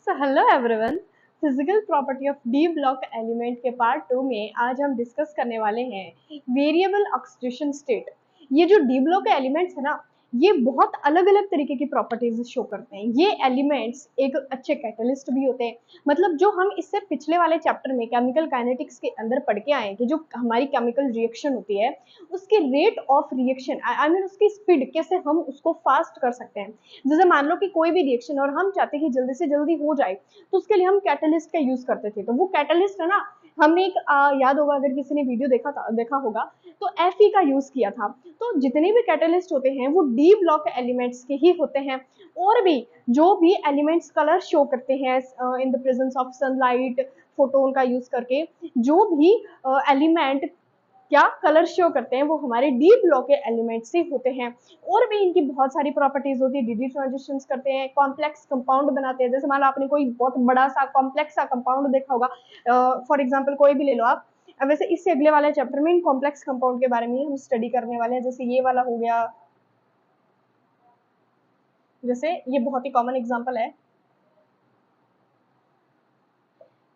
So hello everyone, physical property of D block element के part 2 में आज हम डिस्कस करने वाले हैं वेरिएबल ऑक्सीडेशन स्टेट। ये जो डी ब्लॉक एलिमेंट्स है ना, ये बहुत अलग अलग तरीके की प्रॉपर्टीज शो करते हैं। ये एलिमेंट्स एक अच्छे कैटलिस्ट भी होते हैं। मतलब जो हम इससे पिछले वाले चैप्टर में केमिकल काइनेटिक्स के अंदर पढ़ के आए कि जो हमारी केमिकल रिएक्शन होती है उसकी rate of reaction I mean उसकी स्पीड कैसे हम उसको फास्ट कर सकते हैं। जैसे मान लो कि कोई भी रिएक्शन और हम चाहते हैं कि जल्दी से जल्दी हो जाए, तो उसके लिए हम कैटलिस्ट का यूज करते थे। तो वो कैटलिस्ट है ना, हमने एक याद होगा अगर किसी ने वीडियो देखा होगा, तो Fe का यूज किया था। तो जितने भी कैटलिस्ट होते हैं वो डी ब्लॉक एलिमेंट्स के ही होते हैं। और भी जो भी एलिमेंट्स कलर शो करते हैं in the presence of sunlight, photon का यूज करके, जो भी एलिमेंट क्या कलर शो करते हैं वो हमारे डी ब्लॉक के एलिमेंट से होते हैं। और भी इनकी बहुत सारी प्रॉपर्टीज होती है। डी ट्रांजिशंस करते हैं, कॉम्प्लेक्स कंपाउंड बनाते हैं। जैसे मान लो आपने कोई बहुत बड़ा सा कॉम्प्लेक्स सा कंपाउंड देखा होगा, फॉर एग्जांपल कोई भी ले लो आप। अब वैसे इससे अगले वाले चैप्टर में इन कॉम्प्लेक्स कंपाउंड के बारे में हम स्टडी करने वाले हैं। जैसे ये वाला हो गया, जैसे ये बहुत ही कॉमन एग्जांपल है।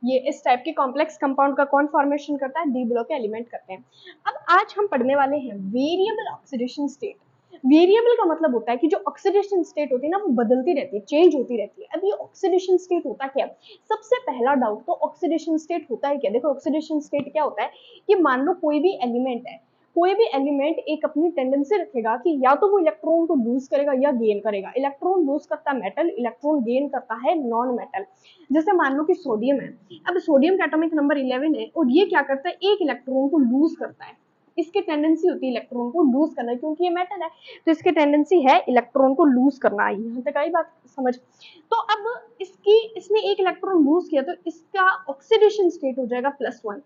ये इस टाइप के कॉम्प्लेक्स कंपाउंड का कौन फॉर्मेशन करता है? डी ब्लॉक के एलिमेंट करते हैं। अब आज हम पढ़ने वाले हैं वेरिएबल ऑक्सीडेशन स्टेट। वेरिएबल का मतलब होता है कि जो ऑक्सीडेशन स्टेट होती है ना वो बदलती रहती है, चेंज होती रहती है। अब ये ऑक्सीडेशन स्टेट होता क्या है? सबसे पहला डाउट तो ऑक्सीडेशन स्टेट होता है क्या? देखो ऑक्सीडेशन स्टेट क्या होता है कि मान लो कोई भी एलिमेंट है, कोई भी एलिमेंट एक अपनी टेंडेंसी रखेगा कि या तो वो इलेक्ट्रॉन को लूज करेगा या गेन करेगा। इलेक्ट्रॉन लूज करता है मेटल, इलेक्ट्रॉन गेन करता है नॉन मेटल। जैसे मान लो कि सोडियम है। अब सोडियम का एटॉमिक नंबर 11 है और ये क्या करता है, एक इलेक्ट्रॉन को लूज करता है। इसकी टेंडेंसी होती है इलेक्ट्रॉन को लूज करना, क्योंकि ये मेटल है तो इसकी टेंडेंसी है इलेक्ट्रॉन को लूज करना। यहाँ तक आई बात समझ? तो अब इसने एक इलेक्ट्रॉन लूज किया तो इसका ऑक्सीडेशन स्टेट हो जाएगा +1।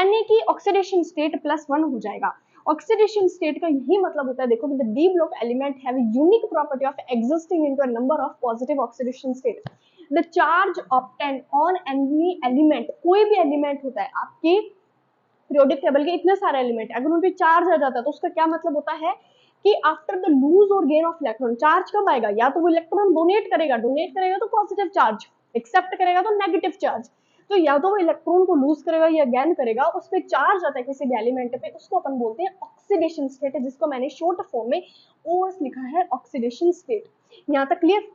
Na की ऑक्सीडेशन स्टेट +1 हो जाएगा। ऑक्सीडेशन स्टेट का यही मतलब होता है, देखो the D block element have a unique property of existing into a number of positive oxidation state. The charge obtained on any element, कोई भी एलिमेंट होता है आपके पीरियोडिक टेबल के, इतने सारे एलिमेंट अगर उन पे चार्ज आ जाता है तो उसका क्या मतलब होता है कि आफ्टर द लूज और गेन ऑफ इलेक्ट्रॉन चार्ज कब आएगा? या तो वो इलेक्ट्रॉन डोनेट करेगा तो पॉजिटिव चार्ज, एक्सेप्ट करेगा तो नेगेटिव चार्ज। तो या तो वो इलेक्ट्रॉन को लूज करेगा या गेन करेगा, उस पर चार्ज आता है किसी भी एलिमेंट पे, उसको अपन बोलते हैं ऑक्सीडेशन स्टेट, जिसको मैंने शॉर्ट फॉर्म में ओएस लिखा है, ऑक्सीडेशन स्टेट। यहाँ तक क्लियर?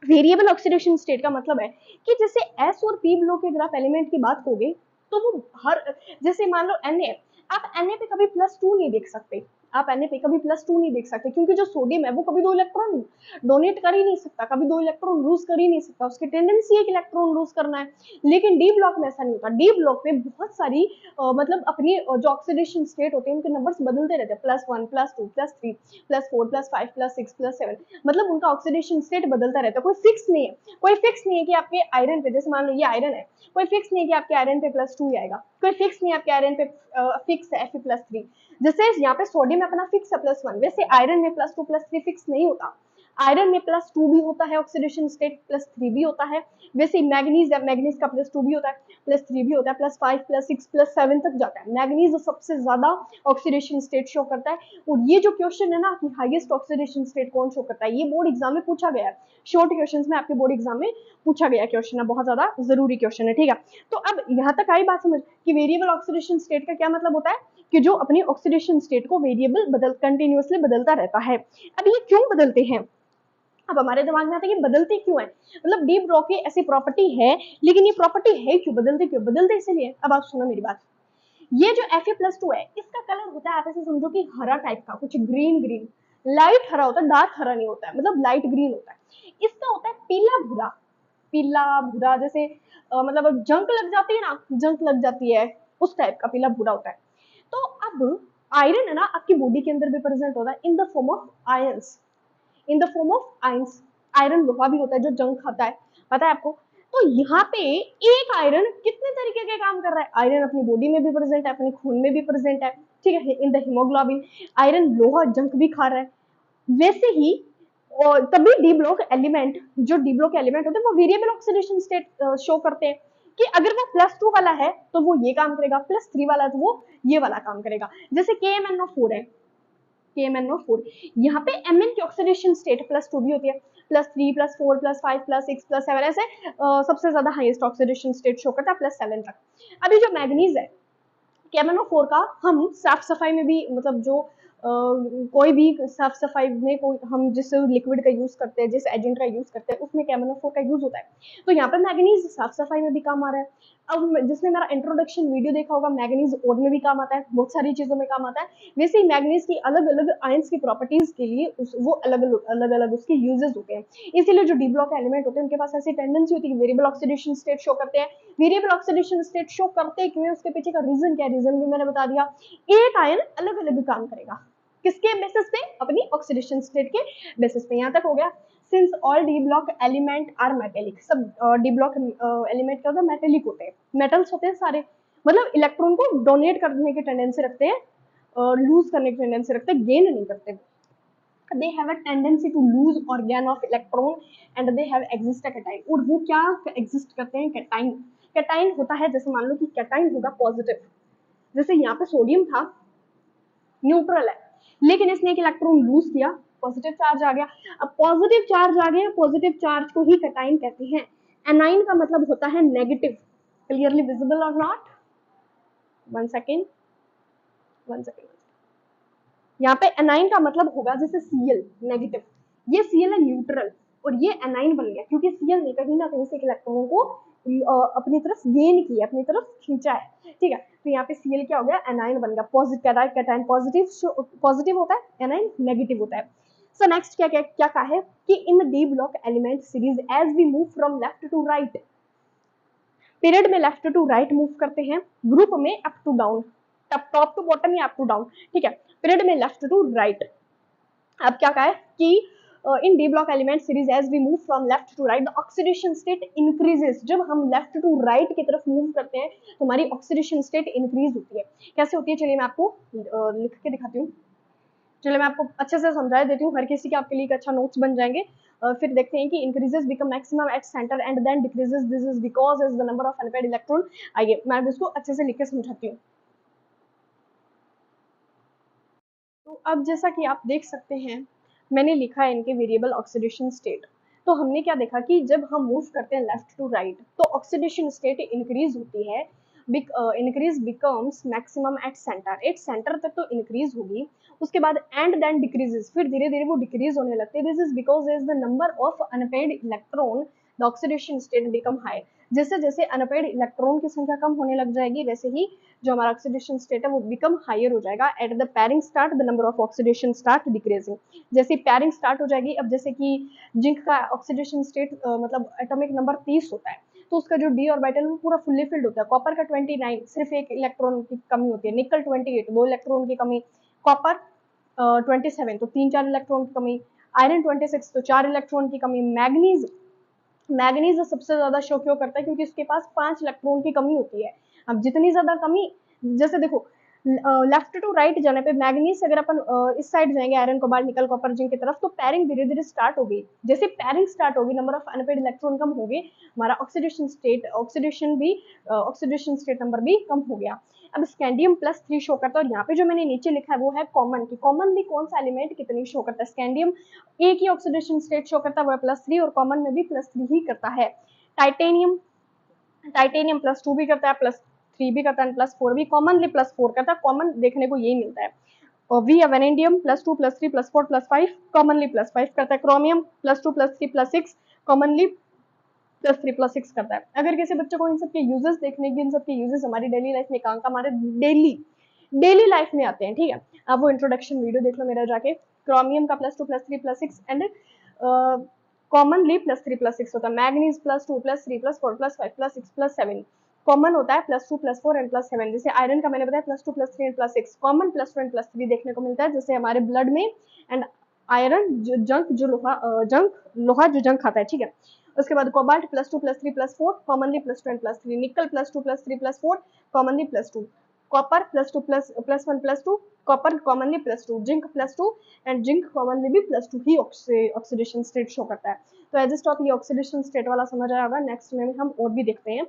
वेरिएबल ऑक्सीडेशन स्टेट का मतलब है कि जैसे एस और पी ब्लॉक के ग्राफ एलिमेंट की बात करोगे तो वो हर, जैसे मान लो Na, आप Na पे कभी +2 नहीं देख सकते। आप Na पे कभी +2 नहीं देख सकते क्योंकि जो सोडियम है वो कभी 2 इलेक्ट्रॉन डोनेट कर ही नहीं सकता, कभी 2 इलेक्ट्रॉन लूज कर ही नहीं सकता। उसकी टेंडेंसी एक इलेक्ट्रॉन लूज करना है। लेकिन डी ब्लॉक में ऐसा नहीं होता। डी ब्लॉक में बहुत सारी मतलब अपनी जो ऑक्सीडेशन स्टेट होते हैं उनके नंबर्स बदलते रहते हैं, +1 +2 +3 +4 +5 +6 +7। मतलब उनका ऑक्सीडेशन स्टेट बदलता रहता है, कोई फिक्स नहीं है। कोई फिक्स नहीं है कि आपके आयरन पे, जैसे मान लो ये आयरन है, कोई फिक्स नहीं है कि आपके आयरन पे +2 आएगा, कोई फिक्स नहीं है आपके आयरन पे फिक्स है Fe+3। जैसे यहाँ पे सोडियम अपना फिक्स है +1, वैसे आयरन में +2 +3 फिक्स नहीं होता। आयरन में +2 भी होता है ऑक्सीडेशन स्टेट, +3 भी होता है। वैसे मैग्नीज है, मैग्नीज का +2 भी होता है, +3 भी होता है, +5 +6 +7 तक जाता है। मैग्नीज सबसे ज्यादा ऑक्सीडेशन स्टेट शो करता है। और ये जो क्वेश्चन है ना कि हाईएस्ट ऑक्सीडेशन स्टेट कौन शो करता है, ये बोर्ड एग्जाम में पूछा गया है। शॉर्ट क्वेश्चन में आपके बोर्ड एग्जाम में पूछा गया क्वेश्चन है, बहुत ज्यादा जरूरी क्वेश्चन है, ठीक है। तो अब यहाँ तक आई बात समझ कि वेरिएबल ऑक्सीडेशन स्टेट का क्या मतलब होता है कि जो अपनी ऑक्सीडेशन स्टेट को वेरिएबल कंटिन्यूअसली बदलता रहता है। अब ये क्यों बदलते हैं? अब हमारे दिमाग में आता है कि बदलते क्यों है, मतलब डी ब्लॉक की ऐसी प्रॉपर्टी है, लेकिन ये प्रॉपर्टी है क्यों, बदलते क्यों? बदलते इसलिए, अब आप सुनो मेरी बात। ये जो Fe+2 है इसका कलर होता है, आप ऐसे समझो कि हरा टाइप का, कुछ ग्रीन ग्रीन, लाइट हरा होता है, डार्क हरा नहीं होता है, मतलब लाइट ग्रीन होता है। इसका होता है पीला भूरा। पीला भूरा जैसे मतलब जंक लग जाती है ना, जंक लग जाती है, उस टाइप का पीला भूरा होता है। तो अब आयरन है ना आपकी बॉडी के अंदर भी प्रेजेंट होता है in the form of ions, in the form of ions. Iron लोहा भी होता है जो जंग खाता है, पता है आपको? तो यहाँ पे एक आयरन कितने तरीके के काम कर रहा है? आयरन अपनी बॉडी में भी प्रेजेंट है, अपने खून में भी प्रेजेंट है, ठीक है, इन द हीमोग्लोबिन। आयरन लोहा जंक भी खा रहा है। वैसे ही और तभी डी ब्लॉक एलिमेंट, जो डी ब्लॉक एलिमेंट होते हैं वो वेरिएबल ऑक्सीडेशन स्टेट शो करते हैं कि अगर वो +2 वाला है तो वो ये काम करेगा, +3 वाला है तो वो ये वाला काम करेगा। जैसे KMnO4 है, KMnO4, यहाँ पे Mn की ऑक्सीडेशन स्टेट +2 भी होती है। +3 +4 +5 +6 +7 ऐसे सबसे ज्यादा हाईएस्ट ऑक्सीडेशन स्टेट शो करता है +7 तक। अभी जो मैग्नीज है KMnO4 का हम साफ सफाई में भी मतलब जो कोई भी साफ सफाई में कोई हम जिस लिक्विड का यूज करते हैं, जिस एजेंट का यूज करते हैं, उसमें KMnO4 का यूज होता है। तो यहाँ पे मैग्नीज साफ सफाई में भी काम आ रहा है। अब जिसने मेरा इंट्रोडक्शन वीडियो देखा होगा, मैग्नीज और में भी काम आता है, बहुत सारी चीजों में काम आता है। वैसे ही मैग्नीज की अलग अलग आयंस की प्रॉपर्टीज के लिए वो अलग अलग उसके यूजेस होते हैं। इसीलिए जो डी ब्लॉक एलिमेंट होते हैं उनके पास ऐसी टेंडेंसी होती है कि वेरिएबल ऑक्सीडेशन स्टेट शो करते हैं। वेरिएबल ऑक्सीडेशन स्टेट शो करते क्यों है, उसके पीछे का रीजन क्या है, रीजन भी मैंने बता दिया। एक आयन अलग अलग काम करेगा, किसके बेसिस पे, अपनी ऑक्सीडेशन स्टेट के बेसिस पे। यहाँ तक हो गया। Since all D block element are metallic, सब डी ब्लॉक एलिमेंट क्या होता है, मेटेलिक होते हैं, मेटल्स होते हैं सारे, मतलब इलेक्ट्रॉन को डोनेट करने की टेंडेंसी रखते हैं, लूज करने की टेंडेंसी रखते हैं, गेन नहीं करते। they have a tendency to lose organ of electron and they have exist a cation। और वो क्या exist करते हैं, कैटाइन। कैटाइन होता है, जैसे मान लो कि कैटाइन होगा पॉजिटिव, जैसे यहाँ पे सोडियम था न्यूट्रल है, लेकिन इसने एक इलेक्ट्रॉन लूज किया, पॉजिटिव चार्ज आ गया। अब पॉजिटिव चार्ज आ गया, पॉजिटिव चार्ज को ही कैटाइन कहते हैं। एनाइन का मतलब होता है नेगेटिव। क्लियरली विजिबल और नॉट? One second. यहाँ पे एनाइन का मतलब होगा जैसे Cl नेगेटिव, ये Cl है न्यूट्रल और ये एनाइन बन गया क्योंकि Cl ने कहीं ना कहीं से इलेक्ट्रॉनों को अपनी तरफ गेन किया, अपनी तरफ खींचा है। ठीक है, तो यहाँ पे Cl क्या हो गया, एनाइन बन गया। पॉजिटिव कैटाइन पॉजिटिव होता है, एनाइन नेगेटिव होता है। सो नेक्स्ट क्या क्या क्या कहा है कि in D block element series as we move from left to right, period में लेफ्ट टू राइट मूव करते हैं, ग्रुप में up to down, top to bottom या अप टू डाउन। ठीक है, पीरियड में लेफ्ट टू राइट। अब क्या कहा है कि in D block element series as we move from left to right the oxidation state increases. जब हम लेफ्ट टू राइट की तरफ मूव करते हैं तो हमारी ऑक्सीडेशन स्टेट इंक्रीज होती है। कैसे होती है, चलिए मैं आपको लिख के दिखाती हूँ। चलिए मैं आपको अच्छे से समझा देती हूँ, हर किसी के आपके लिए एक अच्छा नोट्स बन जाएंगे। फिर देखते हैं कि increases become maximum at center and then decreases, this is because is the number of unpaired electron. आइए मैं इसको अच्छे से लिख के समझाती हूँ। तो अब जैसा कि आप देख सकते हैं, मैंने लिखा है इनके वेरिएबल ऑक्सीडेशन स्टेट। तो हमने क्या देखा कि जब हम मूव करते हैं लेफ्ट टू राइट तो ऑक्सीडेशन स्टेट इंक्रीज होती है, increase becomes maximum at centre, at centre तक तो इंक्रीज होगी, उसके बाद एंड देन डिक्रीजेस, फिर धीरे धीरे वो डिक्रीज होने लगते हैं। This is because is the number of unpaired electron the oxidation state become high. जैसे जैसे अनपेड इलेक्ट्रॉन की संख्या कम होने लग जाएगी वैसे ही जो हमारा ऑक्सीडेशन स्टेट है वो बिकम हायर हो जाएगा। At the pairing start the number of oxidation start decreasing. जैसे पैरिंग स्टार्ट हो जाएगी, अब जैसे कि जिंक का ऑक्सीडेशन स्टेट मतलब एटॉमिक नंबर 30 होता है तो उसका जो डी ऑर्बिटल वो पूरा फुल्ली फिल्ड होता है। कॉपर का 29, सिर्फ एक इलेक्ट्रॉन की कमी होती है। निकल 28, 2 इलेक्ट्रॉन की कमी। कॉपर 27, तो 3-4 इलेक्ट्रॉन की कमी। आयरन 26, तो 4 इलेक्ट्रॉन की कमी। मैग्नीज सबसे ज्यादा शो क्यों करता है, क्योंकि उसके पास 5 इलेक्ट्रॉन की कमी होती है। अब जितनी ज्यादा कमी, जैसे देखो लेफ्ट टू राइट जाने पे मैग्नीज अगर अपन इस साइड जाएंगे iron cobalt nickel copper zinc की तरफ तो पैरिंग धीरे धीरे स्टार्ट होगी। जैसे पैरिंग स्टार्ट होगी नंबर ऑफ अनपेड इलेक्ट्रॉन कम होगी, हमारा ऑक्सीडेशन स्टेट नंबर भी कम हो गया। अब स्कैंडियम +3 शो करता है और यहाँ पे जो मैंने नीचे लिखा है वो है कॉमन, कि कॉमनली कौन सा एलिमेंट कितनी शो करता है। स्कैंडियम एक ही ऑक्सीडेशन स्टेट शो करता है वो है +3 और कॉमन में भी +3 ही करता है। टाइटेनियम +2 भी करता है, +3 भी करता है, +4 भी, कॉमनली +4 करता है। कॉमन देखने को यही मिलता है। और वी वेनेडियम +2 +3 +4 +5 कॉमनली +5 करता है। क्रोमियम +2 +3 +6 कॉमनली +3 +6 करता है। अगर किसी बच्चे को इन सब के यूजेस देखने की, इन सब के यूजेस हमारी डेली लाइफ में कहाँ हमारे डेली लाइफ में आते हैं। ठीक है, आप वो इंट्रोडक्शन वीडियो देख लो मेरा जाके। क्रोमियम का +2 +3 +6 एंड कॉमनली +3 +6 होता है। मैग्नीज +2 +3 +4 +5 +6 +7 कॉमन होता है +2 +4 एंड +7। जैसे आयरन का मैंने बताया +2 +3 एंड +6 कॉमन +2 एंड +3 देखने को मिलता है जैसे हमारे ब्लड में। एंड आयरन जो लोहा जो जंक खाता है। ठीक है, उसके बाद कोबाल्ट +2 +3 +4 कॉमनली +2 एंड +3। निकल +2 +3 +4 commonly +2। Copper +2 +1 +2 copper commonly +2। Zinc +2 and zinc commonly भी +2 ही ऑक्सीडेशन स्टेट शो करता है। तो एज स्टॉप ये ऑक्सीडेशन स्टेट वाला समझ आया होगा। नेक्स्ट में हम और भी देखते हैं।